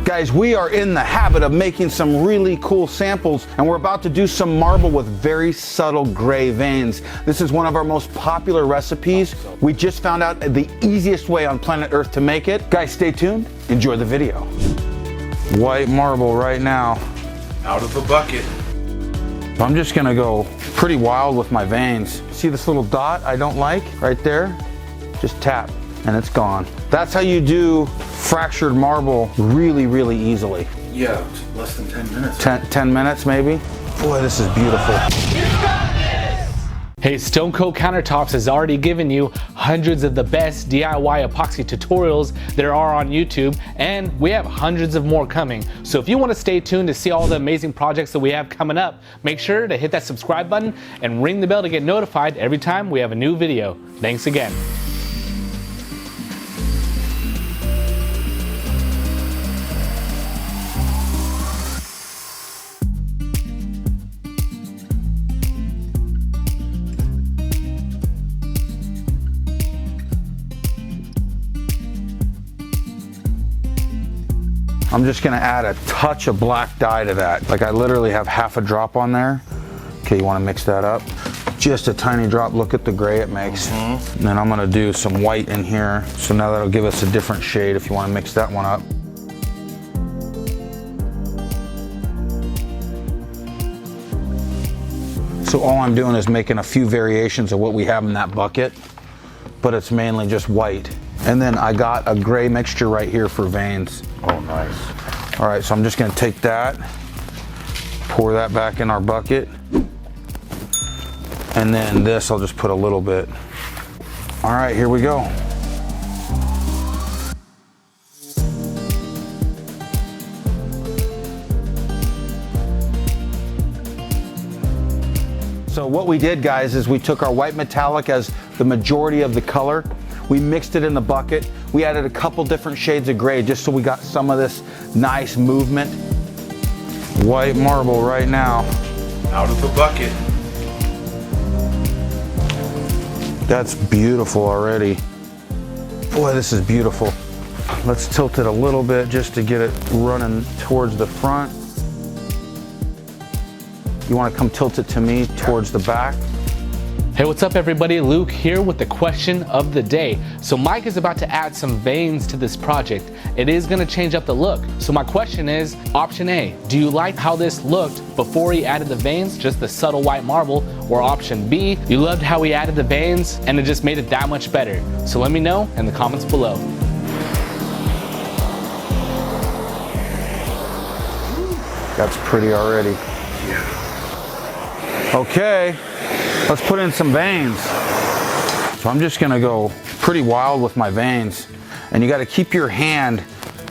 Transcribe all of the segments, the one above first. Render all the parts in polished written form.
Guys, we are in the habit of making some really cool samples, and we're about to do some marble with very subtle gray veins. This is one of our most popular recipes. We just found out the easiest way on planet Earth to make it. Guys, stay tuned. Enjoy the video. White marble right now. Out of the bucket. I'm just gonna go pretty wild with my veins. See this little dot I don't like right there? Just tap and it's gone. That's how you do fractured marble really, really easily. Yeah, less than 10 minutes. 10 minutes maybe? Boy, this is beautiful. Hey, Stone Coat Countertops has already given you hundreds of the best DIY epoxy tutorials there are on YouTube, and we have hundreds of more coming. So if you want to stay tuned to see all the amazing projects that we have coming up, make sure to hit that subscribe button and ring the bell to get notified every time we have a new video. Thanks again. I'm just gonna add a touch of black dye to that. Like I literally have half a drop on there. Okay, you wanna mix that up? Just a tiny drop, look at the gray it makes. And then I'm gonna do some white in here. So now that'll give us a different shade if you wanna mix that one up. So all I'm doing is making a few variations of what we have in that bucket, but it's mainly just white. And then I got a gray mixture right here for veins. Oh, nice. All right, so I'm just gonna take that, pour that back in our bucket. And then this, I'll just put a little bit. All right, here we go. So what we did, guys, is we took our white metallic as the majority of the color. We mixed it in the bucket. We added a couple different shades of gray just so we got some of this nice movement. White marble right now. Out of the bucket. That's beautiful already. Boy, this is beautiful. Let's tilt it a little bit just to get it running towards the front. You want to come tilt it to me towards the back. Hey, what's up everybody? Luke here with the question of the day. So Mike is about to add some veins to this project. It is gonna change up the look. So my question is, option A, do you like how this looked before he added the veins, just the subtle white marble? Or option B, you loved how he added the veins and it just made it that much better? So let me know in the comments below. That's pretty already. Yeah. Okay. Let's put in some veins. So I'm just gonna go pretty wild with my veins. And you gotta keep your hand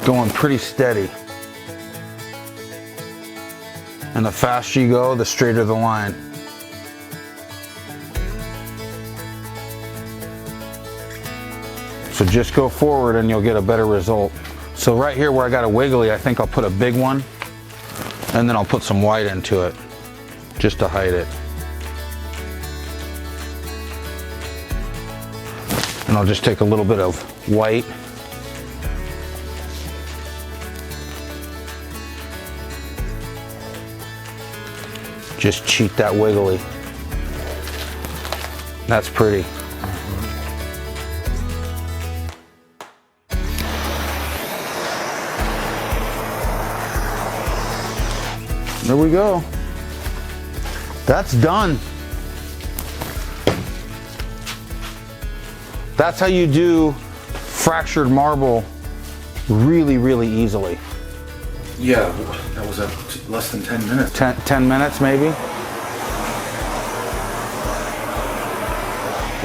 going pretty steady. And the faster you go, the straighter the line. So just go forward and you'll get a better result. So right here where I got a wiggly, I think I'll put a big one. And then I'll put some white into it, just to hide it. And I'll just take a little bit of white. Just cheat that wiggly. That's pretty. There we go. That's done. That's how you do fractured marble really, really easily. Yeah, that was less than 10 minutes. 10 minutes maybe.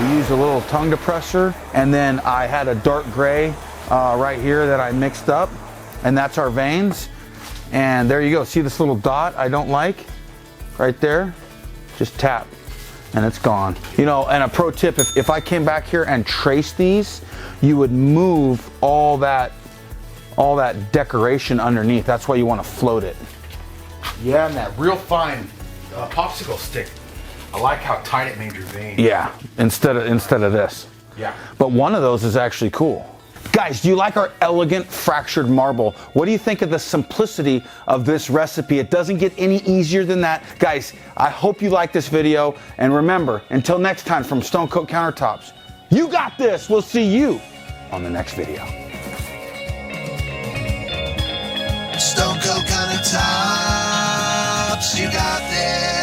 We used a little tongue depressor, and then I had a dark gray right here that I mixed up, and that's our veins. And there you go. See this little dot I don't like right there? Just tap and it's gone. You know, and a pro tip, if I came back here and traced these, you would move all that decoration underneath. That's why you want to float it. Yeah, and that real fine popsicle stick. I like how tight it made your vein. Yeah, instead of this. Yeah. But one of those is actually cool. Guys, do you like our elegant fractured marble? What do you think of the simplicity of this recipe? It doesn't get any easier than that. Guys, I hope you like this video. And remember, until next time from Stone Coat Countertops, you got this. We'll see you on the next video. Stone Coat Countertops, you got this.